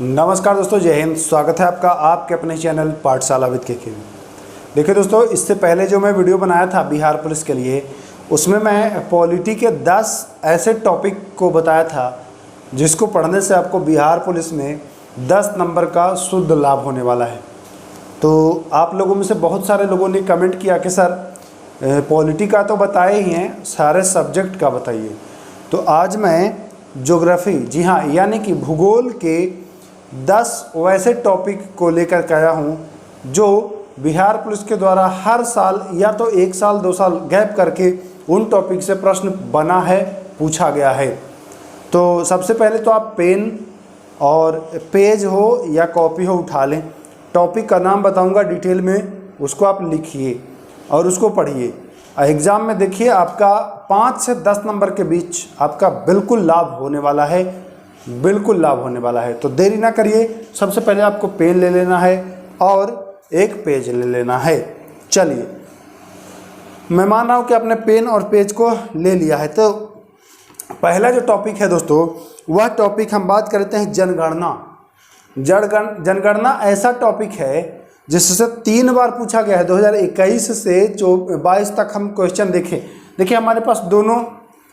नमस्कार दोस्तों, जय हिंद। स्वागत है आपका आपके अपने चैनल पाठशाला विद के में। देखिए दोस्तों, इससे पहले जो मैं वीडियो बनाया था बिहार पुलिस के लिए, उसमें मैं पॉलिटी के 10 ऐसे टॉपिक को बताया था जिसको पढ़ने से आपको बिहार पुलिस में 10 नंबर का शुद्ध लाभ होने वाला है। तो आप लोगों में से बहुत सारे लोगों ने कमेंट किया कि सर पॉलिटी का तो बताए ही हैं, सारे सब्जेक्ट का बताइए। तो आज मैं ज्योग्राफी, जी हाँ, यानी कि भूगोल के 10 वैसे टॉपिक को लेकर के आया हूँ जो बिहार पुलिस के द्वारा हर साल या तो 1 साल 2 साल गैप करके उन टॉपिक से प्रश्न बना है, पूछा गया है। तो सबसे पहले तो आप पेन और पेज हो या कॉपी हो उठा लें। टॉपिक का नाम बताऊंगा डिटेल में, उसको आप लिखिए और उसको पढ़िए। एग्ज़ाम में देखिए आपका 5 से 10 नंबर के बीच आपका बिल्कुल लाभ होने वाला है, बिल्कुल लाभ होने वाला है। तो देरी ना करिए, सबसे पहले आपको पेन ले लेना है और एक पेज ले लेना है। चलिए, मैं मान रहा हूँ कि आपने पेन और पेज को ले लिया है। तो पहला जो टॉपिक है दोस्तों, वह टॉपिक हम बात करते हैं जनगणना। जनगणना ऐसा टॉपिक है जिससे 3 बार पूछा गया है। 2021 से 22 तक हम क्वेश्चन देखिए हमारे पास दोनों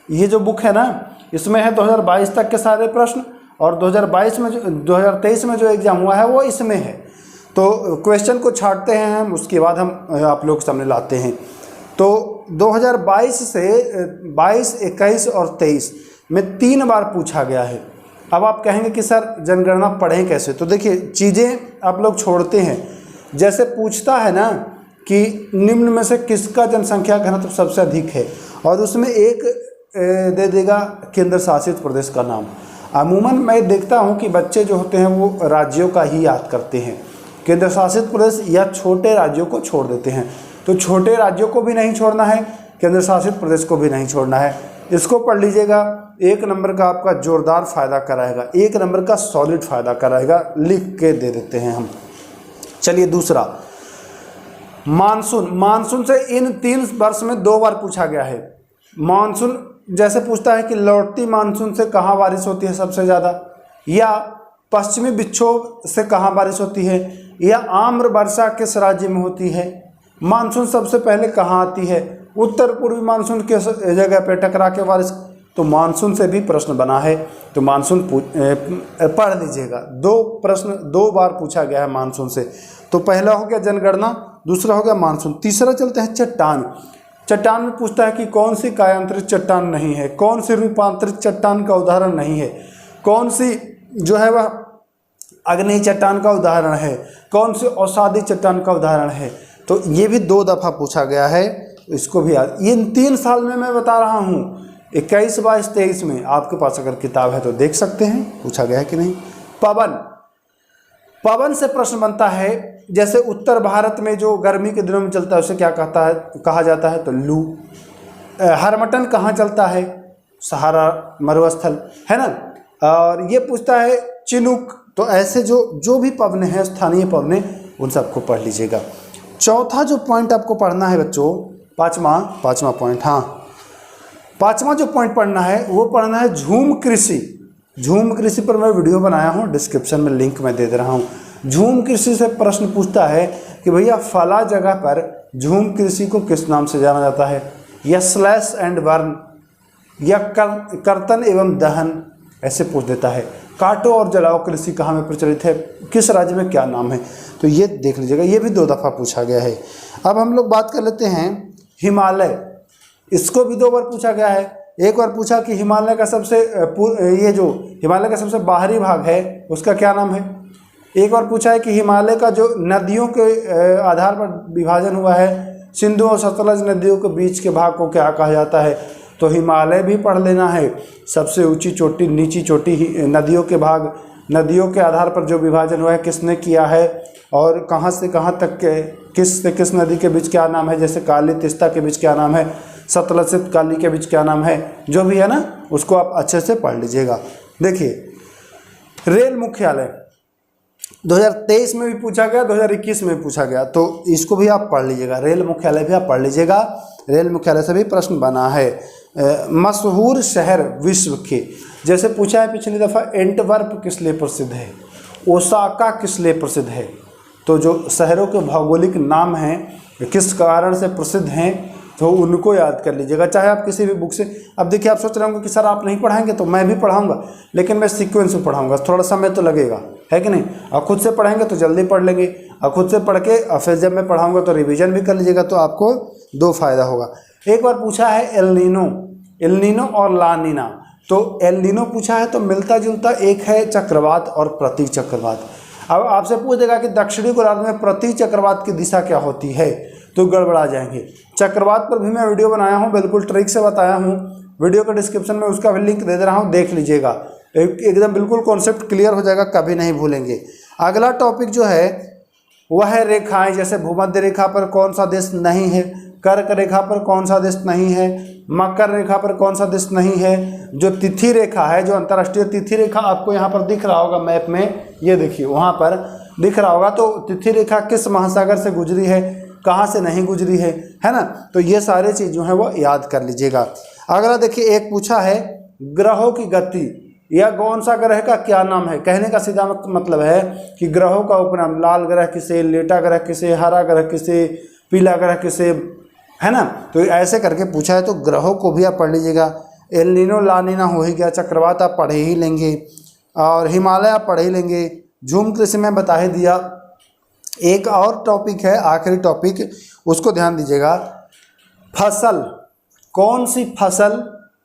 ये जो बुक है ना, इसमें है 2022 तक के सारे प्रश्न, और 2023 में जो एग्ज़ाम हुआ है वो इसमें है। तो क्वेश्चन को छांटते हैं हम, उसके बाद हम आप लोग सामने लाते हैं। तो 2022 से 22, 21 और 23 में 3 बार पूछा गया है। अब आप कहेंगे कि सर जनगणना पढ़ें कैसे? तो देखिए, चीज़ें आप लोग छोड़ते हैं। जैसे पूछता है ना कि निम्न में से किसका जनसंख्या घनत्व सबसे अधिक है, और उसमें एक दे देगा केंद्र शासित प्रदेश का नाम। अमूमन मैं देखता हूं कि बच्चे जो होते हैं वो राज्यों का ही याद करते हैं, केंद्र शासित प्रदेश या छोटे राज्यों को छोड़ देते हैं। तो छोटे राज्यों को भी नहीं छोड़ना है, केंद्र शासित प्रदेश को भी नहीं छोड़ना है। इसको पढ़ लीजिएगा, 1 नंबर का आपका जोरदार फायदा कराएगा, 1 नंबर का सॉलिड फायदा कराएगा। लिख के दे देते हैं हम। चलिए दूसरा, मानसून से इन 3 वर्ष में 2 बार पूछा गया है। मानसून जैसे पूछता है कि लौटती मानसून से कहाँ बारिश होती है सबसे ज़्यादा, या पश्चिमी विक्षोभ से कहाँ बारिश होती है, या आम्र वर्षा किस राज्य में होती है, मानसून सबसे पहले कहाँ आती है, उत्तर पूर्वी मानसून किस जगह पे टकरा के बारिश। तो मानसून से भी प्रश्न बना है, तो मानसून पढ़ लीजिएगा। 2 प्रश्न 2 बार पूछा गया है मानसून से। तो पहला हो गया जनगणना, दूसरा हो गया मानसून। तीसरा चलते हैं चट्टान। चट्टान में पूछता है कि कौन सी कायांतरित चट्टान नहीं है, कौन सी रूपांतरित चट्टान का उदाहरण नहीं है, कौन सी जो है वह अग्नि चट्टान का उदाहरण है, कौन सी औषधि चट्टान का उदाहरण है। तो ये भी 2 दफ़ा पूछा गया है, इसको भी याद। ये 3 साल में मैं बता रहा हूँ, 21, 22, 23 में आपके पास अगर किताब है तो देख सकते हैं पूछा गया है कि नहीं। पवन से प्रश्न बनता है। जैसे उत्तर भारत में जो गर्मी के दिनों में चलता है उसे क्या कहा जाता है? तो लू। हरमटन कहाँ चलता है? सहारा मरुस्थल, है ना। और ये पूछता है चिनुक। तो ऐसे जो भी पवने हैं, स्थानीय पवने, उन सबको पढ़ लीजिएगा। चौथा जो पॉइंट आपको पढ़ना है बच्चों, पाँचवा पॉइंट, हाँ, 5वां जो पॉइंट पढ़ना है वो पढ़ना है झूम कृषि। झूम कृषि पर मैं वीडियो बनाया हूँ, डिस्क्रिप्शन में लिंक मैं दे रहा हूँ। झूम कृषि से प्रश्न पूछता है कि भैया फला जगह पर झूम कृषि को किस नाम से जाना जाता है, या स्लैश एंड बर्न, या कर्तन एवं दहन, ऐसे पूछ देता है। काटो और जलाओ कृषि कहाँ में प्रचलित है, किस राज्य में क्या नाम है। तो ये देख लीजिएगा, ये भी 2 दफ़ा पूछा गया है। अब हम लोग बात कर लेते हैं हिमालय। इसको भी 2 बार पूछा गया है। एक बार पूछा कि हिमालय का हिमालय का सबसे बाहरी भाग है उसका क्या नाम है। एक बार पूछा है कि हिमालय का जो नदियों के आधार पर विभाजन हुआ है, सिंधु और सतलज नदियों के बीच के भाग को क्या कहा जाता है। तो हिमालय भी पढ़ लेना है। सबसे ऊंची चोटी, नीची चोटी, नदियों के भाग, नदियों के आधार पर जो विभाजन हुआ है किसने किया है, और कहाँ से कहाँ तक के किस से किस नदी के बीच क्या नाम है। जैसे काली तिस्ता के बीच क्या नाम है, सतलज से काली के बीच क्या नाम है, जो भी है ना, उसको आप अच्छे से पढ़ लीजिएगा। देखिए, रेल मुख्यालय 2023 में भी पूछा गया, 2021 में भी पूछा गया, तो इसको भी आप पढ़ लीजिएगा। रेल मुख्यालय भी आप पढ़ लीजिएगा, रेल मुख्यालय से भी प्रश्न बना है। मशहूर शहर विश्व के, जैसे पूछा है पिछली दफ़ा एंटवर्प किस लिए प्रसिद्ध है, ओसाका किस लिए प्रसिद्ध है? तो जो शहरों के भौगोलिक नाम हैं किस कारण से प्रसिद्ध हैं तो उनको याद कर लीजिएगा, चाहे आप किसी भी बुक से। अब देखिए आप सोच रहे होंगे कि सर आप नहीं पढ़ाएंगे, तो मैं भी पढ़ाऊंगा, लेकिन मैं सीक्वेंस में पढ़ाऊंगा, थोड़ा समय तो लगेगा, है कि नहीं। और खुद से पढ़ेंगे तो जल्दी पढ़ लेंगे, और खुद से पढ़ के और फिर जब मैं पढ़ाऊँगा तो रिविजन भी कर लीजिएगा, तो आपको दो फायदा होगा। एक बार पूछा है एल नीनो और ला नीना। तो एल नीनो पूछा है तो मिलता जुलता एक है चक्रवात और प्रति चक्रवात। अब आपसे पूछ देगा कि दक्षिणी गोलार्ध में प्रति चक्रवात की दिशा क्या होती है, तो गड़बड़ा जाएंगे। चक्रवात पर भी मैं वीडियो बनाया हूँ, बिल्कुल ट्रिक से बताया हूँ, वीडियो के डिस्क्रिप्शन में उसका भी लिंक दे दे रहा हूँ, देख लीजिएगा, एकदम बिल्कुल कॉन्सेप्ट क्लियर हो जाएगा, कभी नहीं भूलेंगे। अगला टॉपिक जो है वह है रेखाएं, जैसे भूमध्य रेखा पर कौन सा देश नहीं है, कर्क रेखा पर कौन सा देश नहीं है, मकर रेखा पर कौन सा देश नहीं है, जो तिथि रेखा है, जो अंतर्राष्ट्रीय तिथि रेखा आपको यहाँ पर दिख रहा होगा मैप में, ये देखिए वहाँ पर दिख रहा होगा, तो तिथि रेखा किस महासागर से गुजरी है, कहाँ से नहीं गुजरी है ना। तो ये सारे चीज़ जो है वो याद कर लीजिएगा। अगला देखिए एक पूछा है ग्रहों की गति, या कौन सा ग्रह का क्या नाम है। कहने का सीधा मतलब है कि ग्रहों का उपनाम, लाल ग्रह किसे, लेटा ग्रह किसे, हरा ग्रह किसे, पीला ग्रह किसे, है ना। तो ऐसे करके पूछा है, तो ग्रहों को भी आप पढ़ लीजिएगा। एल नीनो ला नीना हो ही गया, चक्रवात आप पढ़ ही लेंगे, और हिमालय आप पढ़ ही लेंगे, झूम कृषि में बता ही दिया। एक और टॉपिक है, आखिरी टॉपिक, उसको ध्यान दीजिएगा। फसल, कौन सी फसल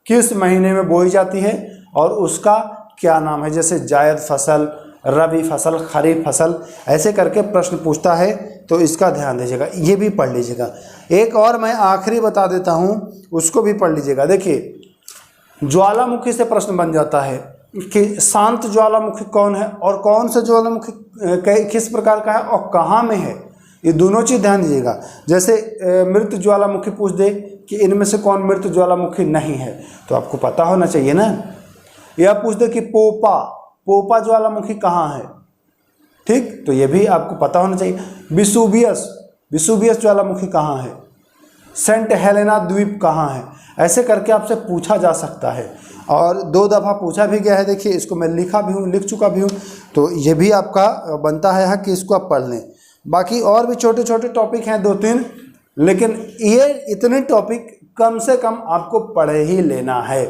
किस महीने में बोई जाती है और उसका क्या नाम है, जैसे जायद फसल, रबी फसल, खरीफ फसल, ऐसे करके प्रश्न पूछता है, तो इसका ध्यान दीजिएगा, ये भी पढ़ लीजिएगा। एक और मैं आखिरी बता देता हूँ, उसको भी पढ़ लीजिएगा। देखिए ज्वालामुखी से प्रश्न बन जाता है कि शांत ज्वालामुखी कौन है और कौन सा ज्वालामुखी किस प्रकार का है और कहाँ में है, ये दोनों चीज़ ध्यान दीजिएगा। जैसे मृत ज्वालामुखी पूछ दे कि इनमें से कौन मृत ज्वालामुखी नहीं है, तो आपको पता होना चाहिए ना। या पूछ दे कि पोपा ज्वालामुखी कहाँ है, ठीक, तो ये भी आपको पता होना चाहिए। विसुवियस ज्वालामुखी कहाँ है, सेंट हेलेना द्वीप कहाँ है, ऐसे करके आपसे पूछा जा सकता है, और 2 दफ़ा पूछा भी गया है। देखिए इसको मैं लिख चुका भी हूँ, तो ये भी आपका बनता है कि इसको आप पढ़ लें। बाकी और भी छोटे छोटे टॉपिक हैं 2-3, लेकिन ये इतने टॉपिक कम से कम आपको पढ़ ही लेना है।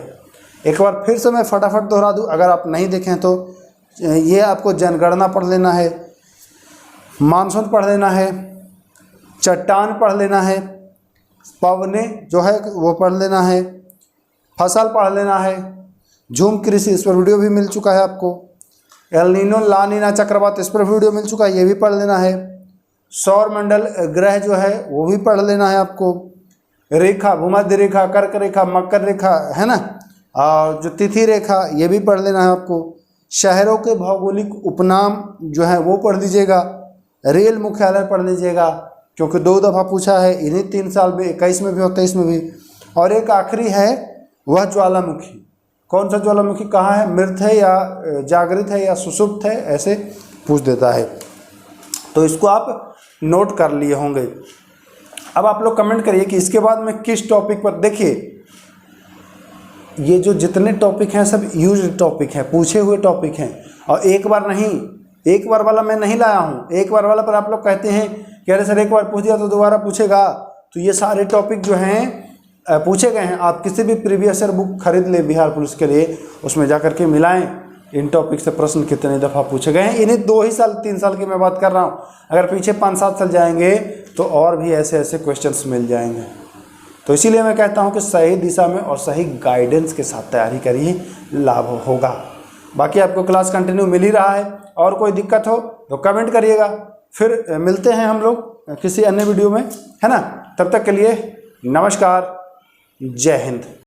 एक बार फिर से मैं फटाफट दोहरा दूँ, अगर आप नहीं देखें तो ये आपको जनगणना पढ़ लेना है, मानसून पढ़ लेना है, चट्टान पढ़ लेना है, पवने जो है वो पढ़ लेना है, फसल पढ़ लेना है, झूम कृषि, इस पर वीडियो भी मिल चुका है आपको, एल नीनो ला नीना चक्रवात, इस पर वीडियो मिल चुका है, ये भी पढ़ लेना है, सौर मंडल ग्रह जो है वो भी पढ़ लेना है आपको, रेखा, भूमध्य रेखा, कर्क रेखा, मकर रेखा, है ना, और जो तिथि रेखा ये भी पढ़ लेना है आपको। शहरों के भौगोलिक उपनाम जो है वो पढ़ लीजिएगा, रेल मुख्यालय पढ़ लीजिएगा, क्योंकि 2 दफ़ा पूछा है इन्हीं 3 साल में, 21 में भी और 23 में भी। और एक आखिरी है वह ज्वालामुखी, कौन सा ज्वालामुखी कहाँ है, मृत है या जागृत है या सुषुप्त है, ऐसे पूछ देता है, तो इसको आप नोट कर लिए होंगे। अब आप लोग कमेंट करिए कि इसके बाद में किस टॉपिक पर। देखिए ये जो जितने टॉपिक हैं सब यूज्ड टॉपिक हैं, पूछे हुए टॉपिक हैं, और एक बार नहीं, एक बार वाला मैं नहीं लाया हूँ। एक बार वाला पर आप लोग कहते हैं कि अरे सर एक बार पूछ दिया तो दोबारा पूछेगा, तो ये सारे टॉपिक जो हैं पूछे गए हैं। आप किसी भी प्रीवियस ईयर बुक खरीद ले बिहार पुलिस के लिए, उसमें जा कर के मिलाएं इन टॉपिक से प्रश्न कितने दफ़ा पूछे गए हैं। इन्हें 2 ही साल 3 साल की मैं बात कर रहा हूँ, अगर पीछे 5-7 साल जाएंगे तो और भी ऐसे ऐसे क्वेश्चंस मिल जाएंगे। तो इसीलिए मैं कहता हूँ कि सही दिशा में और सही गाइडेंस के साथ तैयारी करिए, लाभ होगा। बाकी आपको क्लास कंटिन्यू मिल ही रहा है, और कोई दिक्कत हो तो कमेंट करिएगा। फिर मिलते हैं हम लोग किसी अन्य वीडियो में, है ना। तब तक के लिए नमस्कार, जय हिंद।